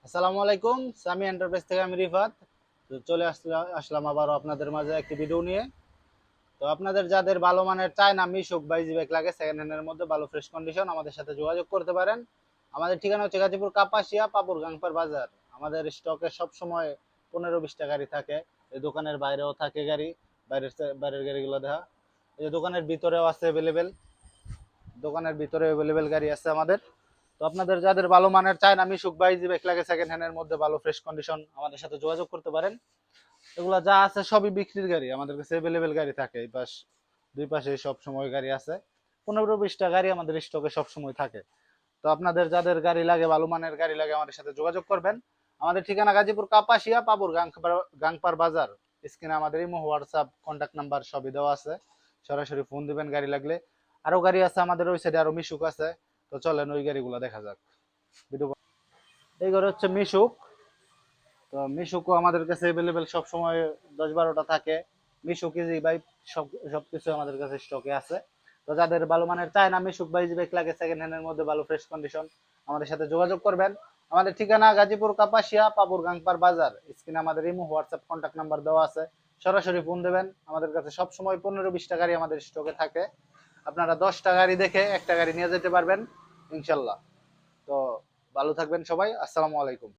আসসালামু আলাইকুম। সামি এন্টারপ্রাইজ থেকে আমি রিফাত। তো চলে আসলাম আবারও আপনাদের মাঝে একটি ভিডিও নিয়ে। তো আপনাদের যাদের ভালো মানের চায়না মিশুক বা ইজি বাইক লাগে সেকেন্ড হ্যান্ডের মধ্যে ভালো ফ্রেশ কন্ডিশন, আমাদের সাথে যোগাযোগ করতে পারেন। আমাদের ঠিকানা হচ্ছে গাজীপুর কাপাসিয়া পাপুর গাংপার বাজার। আমাদের স্টকে সব সময় 15-20টা গাড়ি থাকে। এই দোকানের বাইরেও থাকে গাড়ি, বাইরের গাড়িগুলো দেখা। এই যে দোকানের ভিতরেও আছে অ্যাভেলেবেল, দোকানের ভিতরে অ্যাভেলেবেল গাড়ি আছে আমাদের। তো আপনাদের যাদের ভালো মানের চায় না মিশুক বা ইজি বাইক লাগে সেকেন্ড হ্যান্ডের মধ্যে ভালো ফ্রেশ কন্ডিশন, আমাদের সাথে যোগাযোগ করতে পারেন। এগুলা যা আছে সবই বিক্রির গাড়ি, আমাদের কাছে অ্যাভেলেবেল গাড়ি থাকে। এই পাশ দুই পাশে সব সময় গাড়ি আছে, 15-20টা গাড়ি আমাদের স্টকে সব সময় থাকে। তো আপনাদের যাদের গাড়ি লাগে, ভালো মানের গাড়ি লাগে, আমাদের সাথে যোগাযোগ করবেন। আমাদের ঠিকানা গাজীপুর কাপাসিয়া পাপুর গাংপার বাজার। স্ক্রিনে আমাদের ইমো, হোয়াটসঅ্যাপ, কন্ট্যাক্ট নাম্বার সবই দেওয়া আছে। সরাসরি ফোন দিবেন গাড়ি লাগলে। আরো গাড়ি আছে আমাদের ওই সাইডে, আরো মিশুক আছে। তো চলেন ওই গাড়িগুলো দেখা যাক। ভিডিও এই ঘরে হচ্ছে মিশুক। তো মিশুকও আমাদের কাছে অ্যাভেলেবেল সব সময় 10-12টা থাকে। মিশুক ইজি বাইক সব সবকিছু আমাদের কাছে স্টকে আছে। তো যাদের ভালো মানের চায় না মিশুক বা ইজি বাইক লাগে সেকেন্ড হ্যান্ডের মধ্যে ভালো ফ্রেশ কন্ডিশন, আমাদের সাথে যোগাযোগ করবেন। আমাদের ঠিকানা গাজীপুর কাপাসিয়া পাপুর গাংপার বাজার। স্ক্রিনে আমাদের ইমো, হোয়াটসঅ্যাপ, কন্ট্যাক্ট নাম্বার দেওয়া আছে। সরাসরি ফোন দেবেন। আমাদের কাছে সব সময় 15-20টা গাড়ি আমাদের স্টকে থাকে। আপনারা 10টা গাড়ি দেখে একটা গাড়ি নিয়ে যেতে পারবেন ইনশাল্লাহ। তো ভালো থাকবেন সবাই। আসসালামু আলাইকুম।